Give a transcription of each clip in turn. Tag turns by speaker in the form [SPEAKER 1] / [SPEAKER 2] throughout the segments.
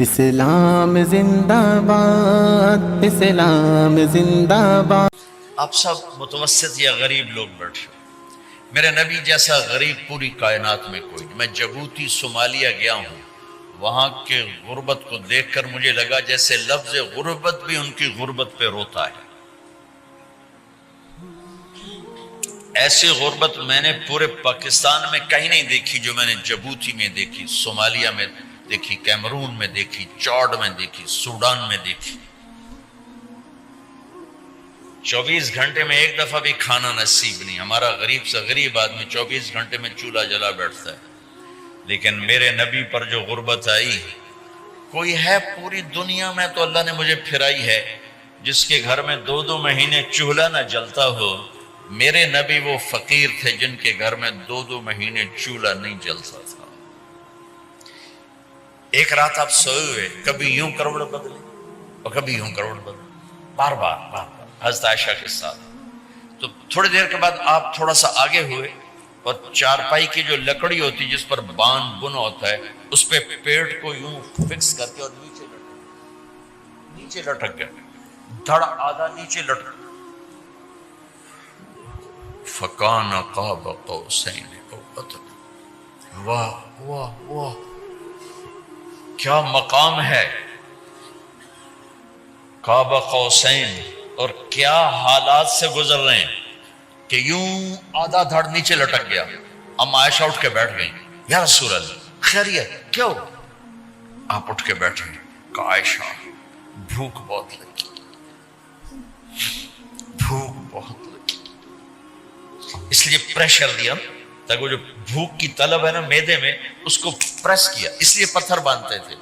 [SPEAKER 1] اسلام زندہ باد، اسلام زندہ باد۔
[SPEAKER 2] آپ سب متوسط یا غریب لوگ بیٹھے، میرے نبی جیسا غریب پوری کائنات میں کوئی نہیں۔ میں جبوتی صومالیہ گیا ہوں، وہاں کے غربت کو دیکھ کر مجھے لگا جیسے لفظ غربت بھی ان کی غربت پہ روتا ہے۔ ایسی غربت میں نے پورے پاکستان میں کہیں نہیں دیکھی جو میں نے جبوتی میں دیکھی، صومالیہ میں دیکھی، کیمرون میں دیکھی، چاڈ میں دیکھی، سوڈان میں دیکھی۔ 24 گھنٹے میں ایک دفعہ بھی کھانا نصیب نہیں۔ ہمارا غریب سے غریب آدمی 24 گھنٹے میں چولہا جلا بیٹھتا ہے، لیکن میرے نبی پر جو غربت آئی، کوئی ہے پوری دنیا میں تو اللہ نے مجھے پھرائی ہے جس کے گھر میں 2 مہینے چولہا نہ جلتا ہو۔ میرے نبی وہ فقیر تھے جن کے گھر میں 2 مہینے چولہا نہیں جلتا تھا۔ ایک رات آپ سوئے ہوئے، کبھی یوں کروڑ بدلے اور کبھی یوں کروڑ بدلے، بار بار حضرت عائشہ کے ساتھ۔ تو تھوڑی دیر کے بعد آپ تھوڑا سا آگے ہوئے اور چارپائی کی جو لکڑی ہوتی جس پر باندھ بن ہوتا ہے، اس پہ پیٹ کو یوں فکس کر کے اور نیچے لٹک گیا، دھڑ آدھا نیچے لٹک۔ فَكَانَ قَابَ قَوْسَيْنِ أَوْ أَدْنَىٰ۔ واہ واہ واہ، کیا مقام ہے قاب قوسین، اور کیا حالات سے گزر رہے ہیں کہ یوں آدھا دھڑ نیچے لٹک گیا۔ ام عائشہ اٹھ کے بیٹھ گئی، یا رسول اللہ خیریت کیوں؟ آپ اٹھ کے بیٹھے، کہ عائشہ بھوک بہت لگی، بھوک بہت لگی، اس لیے پریشر دیا تاکہ وہ جو بھوک کی طلب ہے نا میدے میں، اس کو پریس کیا، اس لیے پتھر باندھتے تھے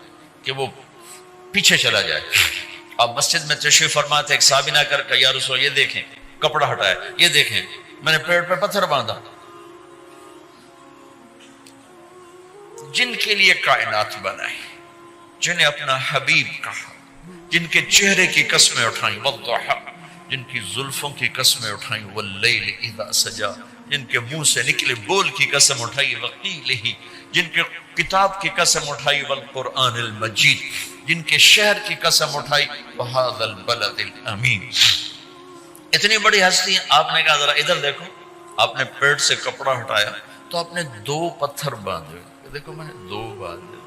[SPEAKER 2] کہ وہ پیچھے چلا جائے۔ اب مسجد میں تشریف فرما تھے، ایک صحابی نہ کر کہ یا رسول یہ دیکھیں کپڑا ہٹایا، یہ دیکھیں میں نے پیٹ پہ پتھر باندھا۔ جن کے لیے کائنات بنائی، جنہیں اپنا حبیب کہا، جن کے چہرے کی قسمیں اٹھائیں، والضحی، جن کی زلفوں کی قسمیں اٹھائیں، واللیل اذا سجا، جن کے منہ سے نکلے بول کی قسم اٹھائی، وقیلہ، جن کے کتاب کی قسم اٹھائی، والقرآن المجید، جن کے شہر کی قسم اٹھائی، وہذا البلد الامین۔ اتنی بڑی ہستی ہیں، آپ نے کہا ذرا ادھر دیکھو، آپ نے پیٹ سے کپڑا ہٹایا تو آپ نے 2 پتھر باندھے، دیکھو میں نے 2 باندھے۔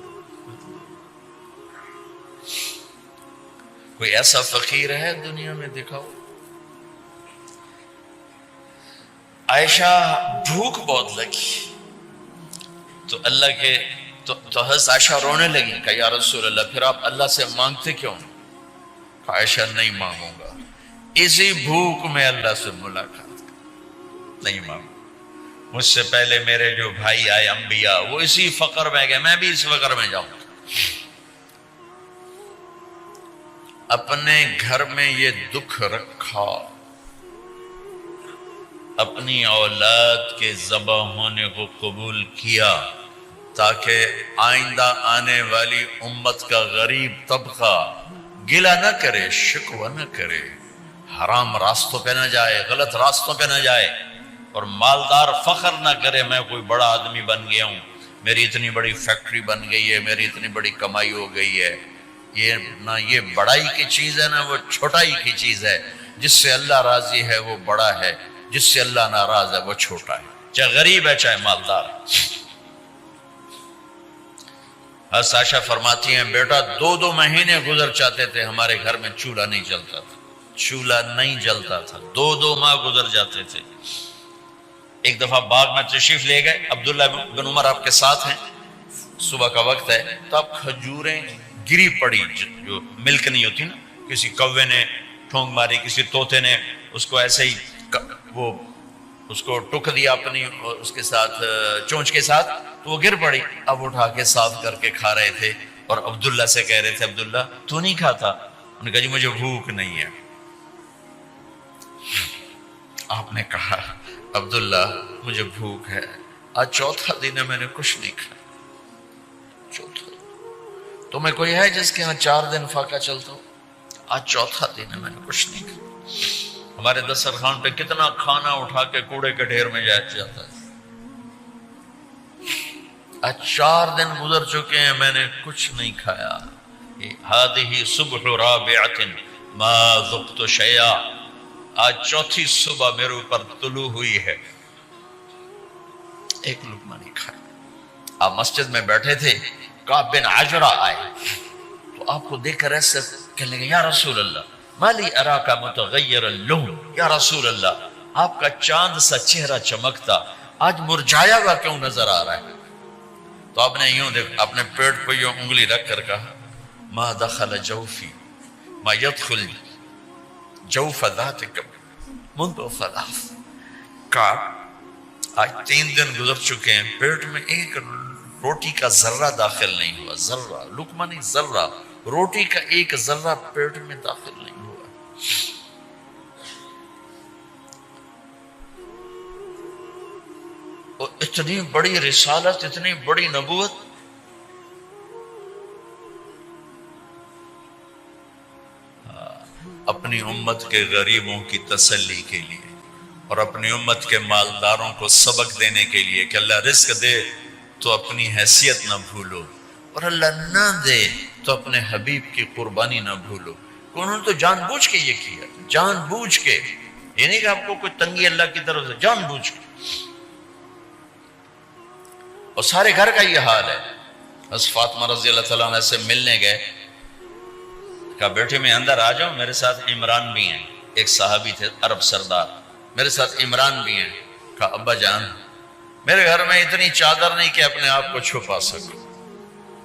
[SPEAKER 2] کوئی ایسا فقیر ہے دنیا میں؟ دکھاؤ۔ عائشہ بھوک بہت لگی تو اللہ کے تو حضرت عائشہ رونے لگی کہ یا رسول اللہ پھر آپ اللہ سے مانگتے کیوں؟ عائشہ نہیں مانگوں گا، اسی بھوک میں اللہ سے ملاقات نہیں مانگوں۔ مجھ سے پہلے میرے جو بھائی آئے انبیاء، وہ اسی فقر میں گئے، میں بھی اس فقر میں جاؤں گا۔ اپنے گھر میں یہ دکھ رکھا، اپنی اولاد کے ذبح ہونے کو قبول کیا تاکہ آئندہ آنے والی امت کا غریب طبقہ گلہ نہ کرے، شکوہ نہ کرے، حرام راستوں پہ نہ جائے، غلط راستوں پہ نہ جائے، اور مالدار فخر نہ کرے میں کوئی بڑا آدمی بن گیا ہوں، میری اتنی بڑی فیکٹری بن گئی ہے، میری اتنی بڑی کمائی ہو گئی ہے۔ یہ نہ یہ بڑائی کی چیز ہے، نہ وہ چھوٹائی کی چیز ہے۔ جس سے اللہ راضی ہے وہ بڑا ہے، جس سے اللہ ناراض ہے وہ چھوٹا ہے، چاہے غریب ہے چاہے مالدار ہے۔ حضرت عائشہ فرماتی ہیں بیٹا 2 مہینے گزر جاتے تھے ہمارے گھر میں چولہا نہیں جلتا تھا، چولہا نہیں جلتا تھا، 2 ماہ گزر جاتے تھے۔ ایک دفعہ باغ میں تشریف لے گئے، عبداللہ بن عمر آپ کے ساتھ ہیں، صبح کا وقت ہے تو اب کھجوریں گری پڑی، جو ملک نہیں ہوتی نا، کسی کوے نے ٹھونگ ماری، کسی طوطے نے اس کو ایسے ہی وہ اس کو ٹک دیا اپنی اس کے ساتھ چونچ کے ساتھ، تو وہ گر پڑی۔ اب اٹھا کے صاف کر کے کھا رہے تھے اور عبداللہ سے کہہ رہے تھے عبداللہ تو نہیں کھاتا؟ انہوں نے کہا جی مجھے بھوک نہیں ہے۔ آپ نے کہا عبداللہ مجھے بھوک ہے، آج 4تھا دن ہے میں نے کچھ نہیں کھایا، 4تھا دن۔ تمہیں کوئی ہے جس کے ہاں 4 دن فاقہ چلتا ہو؟ آج 4تھا دن ہے میں نے کچھ نہیں کھایا۔ ہمارے دسترخوان پہ کتنا کھانا اٹھا کے کوڑے کے ڈھیر میں جاتا ہے، آج 4 دن گزر چکے ہیں میں نے کچھ نہیں کھایا۔ هذه صبح رابعة ما ذقت شيئا، آج چوتھی صبح میرے اوپر طلوع ہوئی ہے، ایک لقمہ نہیں کھایا۔ آپ مسجد میں بیٹھے تھے، کعب بن عجرہ آئے تو آپ کو دیکھ کر ایسے کہنے لگے یا رسول اللہ مالی اراکا متغیر اللون، یا رسول اللہ آپ کا چاند سا چہرہ چمکتا آج مرجھایا ہوا کیوں نظر آ رہا ہے؟ تو آپ نے یوں دیکھ اپنے پیٹ پہ یوں انگلی رکھ کر کہا ما دخل جوفی ما يدخل جوف ذاتک منذ ثلاث، کعب آج 3 دن گزر چکے ہیں، پیٹ میں ایک روٹی کا ذرہ داخل نہیں ہوا، ذرہ، لقمہ نہیں، ذرہ، روٹی کا ایک ذرہ پیٹ میں داخل نہیں ہوا۔ اور اتنی بڑی رسالت، اتنی بڑی نبوت، اپنی امت کے غریبوں کی تسلی کے لیے اور اپنی امت کے مالداروں کو سبق دینے کے لیے کہ اللہ رزق دے تو اپنی حیثیت نہ بھولو، اور اللہ نہ دے تو اپنے حبیب کی قربانی نہ بھولو۔ انہوں نے تو جان بوجھ کے یہ کیا، جان بوجھ کے، یہ نہیں کہ آپ کو کوئی تنگی اللہ کی طرف سے، جان بوجھ کے۔ اور سارے گھر کا یہ حال ہے۔ حضرت فاطمہ رضی اللہ تعالیٰ عنہ سے ملنے گئے، کہا بیٹے میں اندر آ جاؤں، میرے ساتھ عمران بھی ہیں، ایک صحابی تھے عرب سردار، میرے ساتھ عمران بھی ہیں۔ کہا ابا جان میرے گھر میں اتنی چادر نہیں کہ اپنے آپ کو چھپا سکوں،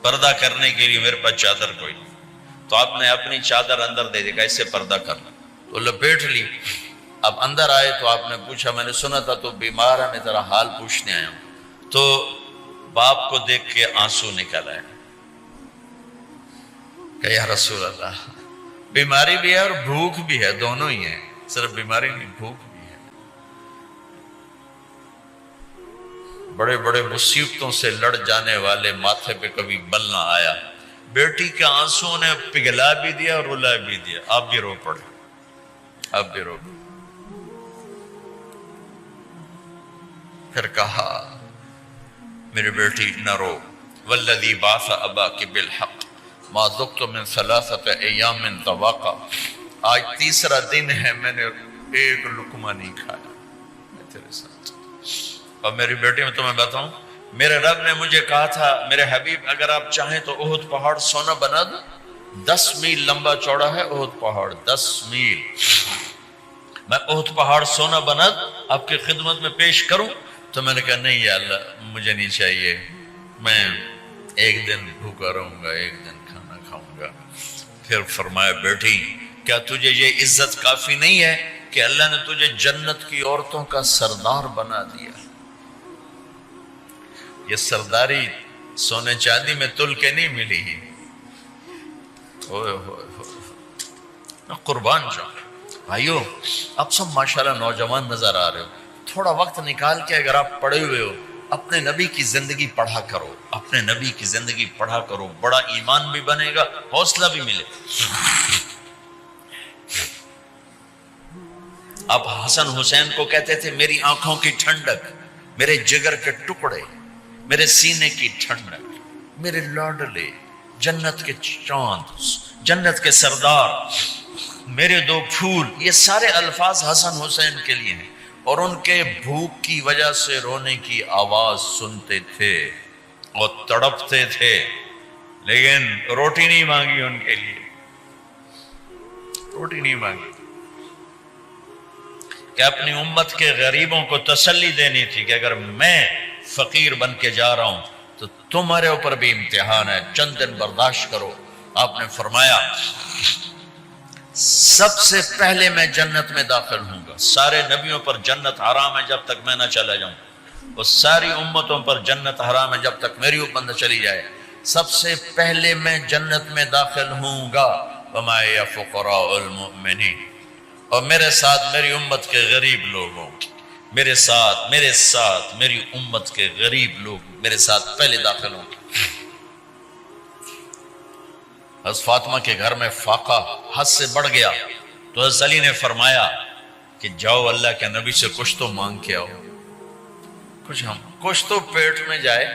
[SPEAKER 2] پردہ کرنے کے لیے میرے پاس چادر کوئی نہیں، تو آپ نے اپنی چادر اندر دے دی، کہا اس سے پردہ کرنا، تو لپیٹ لی۔ اب اندر آئے تو آپ نے پوچھا میں نے سنا تھا تو بیمار ہے، میں تیرا حال پوچھنے آیا ہوں۔ تو باپ کو دیکھ کے آنسو نکل آئے کہ یا رسول اللہ بیماری بھی ہے اور بھوک بھی ہے، دونوں ہی ہیں، صرف بیماری نہیں بھوک بھی ہے۔ بڑے بڑے مصیبتوں سے لڑ جانے والے ماتھے پہ کبھی بل نہ آیا، بیٹی کے آنسوں نے پگھلا بھی دیا اور رلا بھی دیا، آپ بھی رو پڑے، آپ بھی رو پڑے۔ پھر کہا میری بیٹی نہ رو، والذی بعث اباک بالحق ما ذقت من 3 ایام طواقا، آج 3 دن ہے میں نے ایک لقمہ نہیں کھایا، میں تیرے ساتھ۔ اور میری بیٹی میں تمہیں بتاؤں، میرے رب نے مجھے کہا تھا میرے حبیب اگر آپ چاہیں تو احد پہاڑ سونا بنا دو، 10 میل لمبا چوڑا ہے احد پہاڑ، 10 میل، میں احد پہاڑ سونا بنا دوں آپ کی خدمت میں پیش کروں؟ تو میں نے کہا نہیں یا اللہ مجھے نہیں چاہیے، میں ایک دن بھوکا رہوں گا، ایک دن کھانا کھاؤں گا۔ پھر فرمایا بیٹی کیا تجھے یہ عزت کافی نہیں ہے کہ اللہ نے تجھے جنت کی عورتوں کا سردار بنا دیا؟ یہ سرداری سونے چاندی میں تل کے نہیں ملی، اوئے ہوئے ہوئے، قربان جاؤں۔ بھائیو اب سب ماشاءاللہ نوجوان نظر آ رہے ہو، تھوڑا وقت نکال کے اگر آپ پڑھے ہوئے ہو اپنے نبی کی زندگی پڑھا کرو، اپنے نبی کی زندگی پڑھا کرو، بڑا ایمان بھی بنے گا، حوصلہ بھی ملے۔ آپ حسن حسین کو کہتے تھے میری آنکھوں کی ٹھنڈک، میرے جگر کے ٹکڑے، میرے سینے کی ٹھنڈک، میرے لاڈلے، جنت کے چاند، جنت کے سردار، میرے 2 پھول، یہ سارے الفاظ حسن حسین کے لیے ہیں۔ اور ان کے بھوک کی وجہ سے رونے کی آواز سنتے تھے اور تڑپتے تھے، لیکن روٹی نہیں مانگی ان کے لیے، روٹی نہیں مانگی، کہ اپنی امت کے غریبوں کو تسلی دینی تھی کہ اگر میں فقیر بن کے جا رہا ہوں تو تمہارے اوپر بھی امتحان ہے، چند دن برداشت کرو۔ آپ نے فرمایا سب سے پہلے میں جنت میں داخل ہوں گا، سارے نبیوں پر جنت حرام ہے جب تک میں نہ چلا جاؤں، اور ساری امتوں پر جنت حرام ہے جب تک میری امت نہ چلی جائے، سب سے پہلے میں جنت میں داخل ہوں گا۔ وما یا فقراء المؤمنین، اور میرے ساتھ میری امت کے غریب لوگوں، میرے ساتھ میری امت کے غریب لوگ میرے ساتھ پہلے داخل ہوں گے۔ حضرت فاطمہ کے گھر میں فاقہ حد سے بڑھ گیا تو حضرت علی نے فرمایا کہ جاؤ اللہ کے نبی سے کچھ تو مانگ کے آؤ، کچھ تو پیٹ میں جائے۔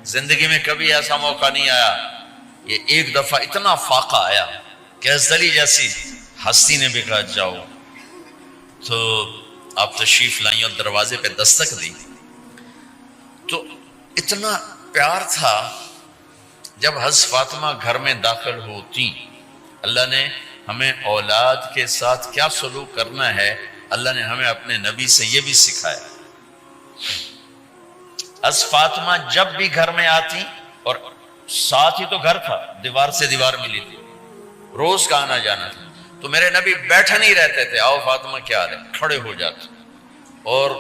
[SPEAKER 2] زندگی میں کبھی ایسا موقع نہیں آیا یہ ایک دفعہ اتنا فاقہ آیا کہ حضرت علی جیسی ہستی نے بھی کہا جاؤ، تو آپ تشریف لائیں اور دروازے پہ دستک دی تو اتنا پیار تھا. جب حضرت فاطمہ گھر میں داخل ہوتی، اللہ نے ہمیں اولاد کے ساتھ کیا سلوک کرنا ہے اللہ نے ہمیں اپنے نبی سے یہ بھی سکھایا. حضرت فاطمہ جب بھی گھر میں آتی، اور ساتھ ہی تو گھر تھا، دیوار سے دیوار ملی تھی، روز کا آنا جانا تھا، تو میرے نبی بیٹھے نہیں رہتے تھے، آؤ فاطمہ کیا حال ہے، کھڑے ہو جاتے اور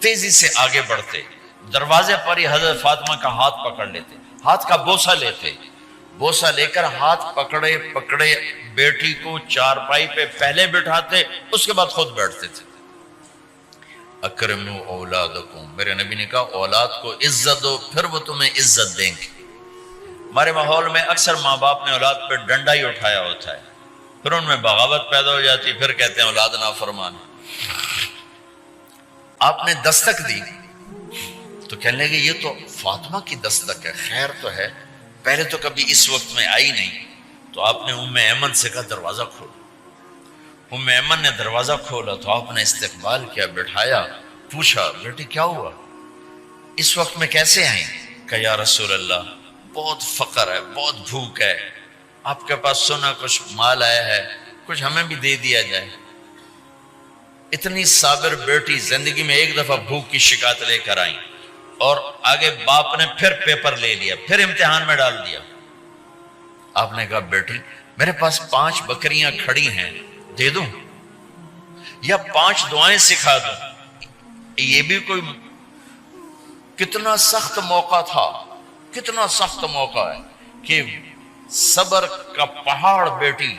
[SPEAKER 2] تیزی سے آگے بڑھتے. دروازے پر ہی حضرت فاطمہ کا ہاتھ پکڑ لیتے، ہاتھ کا بوسہ لیتے، بوسہ لے کر ہاتھ پکڑے پکڑے بیٹی کو چارپائی پہ پہلے بٹھاتے، اس کے بعد خود بیٹھتے تھے. اکرموا اولادکم، میرے نبی نے کہا اولاد کو عزت دو، پھر وہ تمہیں عزت دیں گے. ہمارے ماحول میں اکثر ماں باپ نے اولاد پہ ڈنڈا ہی اٹھایا ہوتا ہے، پھر ان میں بغاوت پیدا ہو جاتی، پھر کہتے ہیں اولاد نافرمان. آپ نے دستک دی تو کہنے لگے یہ تو فاطمہ کی دستک ہے، خیر تو ہے، پہلے تو کبھی اس وقت میں آئی نہیں. تو آپ نے ام ایمن سے کہا دروازہ کھولو. ام ایمن نے دروازہ کھولا تو آپ نے استقبال کیا، بٹھایا، پوچھا بیٹی کیا ہوا، اس وقت میں کیسے آئیں؟ کہ یا رسول اللہ بہت فقر ہے، بہت بھوک ہے، آپ کے پاس سونا کچھ مال آیا ہے، کچھ ہمیں بھی دے دیا جائے. اتنی صابر بیٹی زندگی میں ایک دفعہ بھوک کی شکایت لے کر آئیں، اور آگے باپ نے پھر پیپر لے لیا، پھر امتحان میں ڈال دیا. آپ نے کہا بیٹی میرے پاس 5 بکریاں کھڑی ہیں، دے دوں یا 5 دعائیں سکھا دوں؟ یہ بھی کوئی کتنا سخت موقع تھا، کتنا سخت موقع ہے کہ صبر کا پہاڑ بیٹی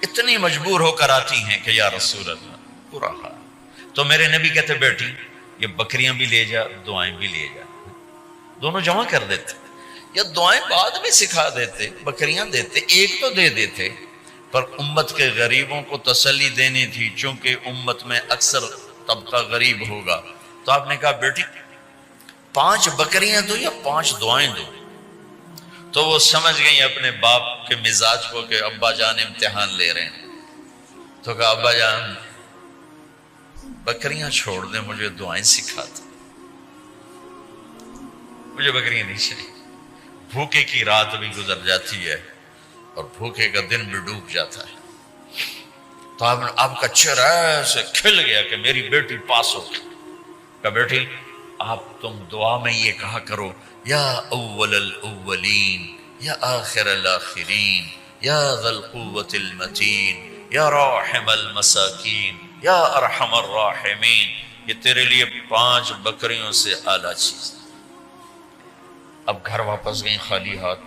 [SPEAKER 2] اتنی مجبور ہو کر آتی ہیں کہ یا رسول اللہ برا حال. تو میرے نبی کہتے بیٹی یہ بکریاں بھی لے جا، دعائیں بھی لے جا، دونوں جمع کر دیتے، یا دعائیں بعد میں سکھا دیتے، بکریاں دیتے، ایک تو دے دیتے. پر امت کے غریبوں کو تسلی دینی تھی، چونکہ امت میں اکثر طبقہ غریب ہوگا. تو آپ نے کہا بیٹی 5 بکریاں دو یا 5 دعائیں دو. تو وہ سمجھ گئی اپنے باپ کے مزاج کو کہ ابا جان امتحان لے رہے ہیں. تو کہا ابا جان بکریاں چھوڑ دیں، مجھے دعائیں سکھا دیں، مجھے بکریاں نہیں چاہیے. بھوکے کی رات بھی گزر جاتی ہے اور بھوکے کا دن بھی ڈوب جاتا ہے. تو آپ کا چہرہ ایسے کھل گیا کہ میری بیٹی پاس ہو گئی. کہ بیٹی آپ تم دعا میں یہ کہا کرو یا اول الاولین یا آخر الاخرین یا ذا القوة المتین یا راحم المساکین یا ارحم الراحمین. یہ تیرے لیے 5 بکریوں سے اعلیٰ چیز. اب گھر واپس گئیں خالی ہاتھ.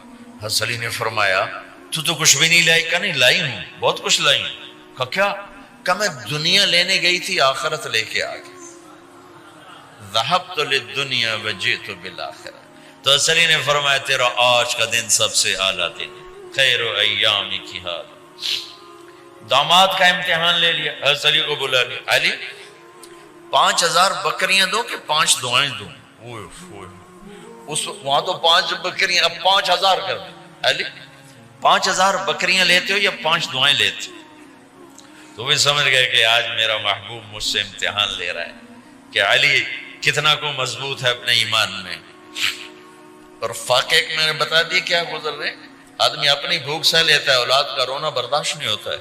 [SPEAKER 2] حضرت علی نے فرمایا تو کچھ بھی نہیں لائی؟ کہا نہیں لائی ہوں، بہت کچھ لائی ہوں. کہا کیا؟ کہا میں دنیا لینے گئی تھی، آخرت لے کے آ گئی. ذہبت للدنیا وجئت بالآخرہ. تو حضرت علی نے فرمایا تیرا آج کا دن سب سے اعلیٰ دن، خیر ایام کی حال. داماد کا امتحان لے لیا، حضرت علی کو بلا لیا. علی 5000 بکریاں دو کہ 5 دعائیں دوں؟ اس وہاں تو 5 بکریاں، اب 5000 کر دیں. علی 5000 بکریاں لیتے ہو یا 5 دعائیں لیتے ہو؟ تو وہ سمجھ گئے کہ آج میرا محبوب مجھ سے امتحان لے رہا ہے کہ علی کتنا کو مضبوط ہے اپنے ایمان میں. اور فاقے میں نے بتا دیا کیا گزر رہے. آدمی اپنی بھوک سہ لیتا ہے، اولاد کا رونا برداشت نہیں ہوتا ہے.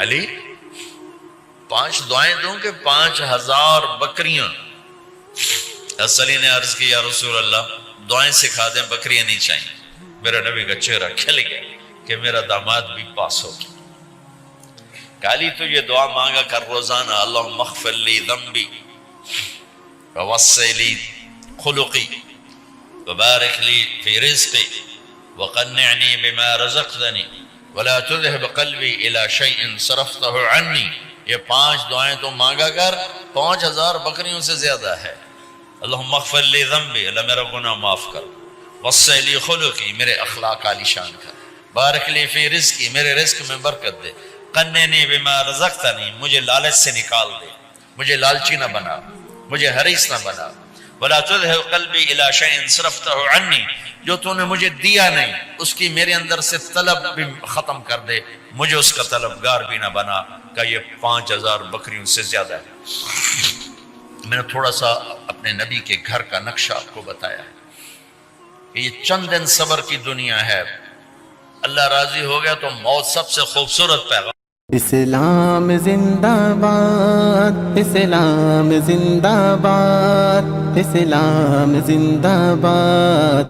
[SPEAKER 2] علی 5 دعائیں دوں کہ 5000 بکریاں؟ حضرت علی نے عرض کی یا رسول اللہ دعائیں سکھا دیں، بکریاں نہیں چاہیے. میرا نبی کا چہرہ کھل گیا کہ میرا داماد بھی پاس ہو گیا. علی تو یہ دعا مانگا کر روزانہ، اللہم اغفر لی ذنبی ووسع لی خلقی وبارک لی فی رزقی وقنعنی بما رزقتنی ولا تذهب قلبی الی شیء صرفته عنی. یہ 5 دعائیں تو مانگا کر، 5000 بکریوں سے زیادہ ہے. اللہم اغفر لی ذنبی، اللہ میرا گناہ معاف کر. وسع لی خلقی، میرے اخلاق عالی شان کر. بارک لی فی رزقی، میرے رزق میں برکت دے. قنعنی بما رزقتنی، مجھے لالچ سے نکال دے، مجھے لالچی نہ بنا، مجھے حریص نہ بنا. ولا تذهب قلبی الی شیء صرفتہ عنی، جو تو نے مجھے دیا نہیں اس کی میرے اندر سے طلب بھی ختم کر دے، مجھے اس کا طلبگار بھی نہ بنا، کہ یہ 5000 بکریوں سے زیادہ ہے۔ میں نے تھوڑا سا اپنے نبی کے گھر کا نقشہ آپ کو بتایا ہے کہ یہ چند دن صبر کی دنیا ہے، اللہ راضی ہو گیا تو موت سب سے خوبصورت پیغام۔
[SPEAKER 1] اسلام زندہ باد، اسلام زندہ باد، اسلام زندہ باد۔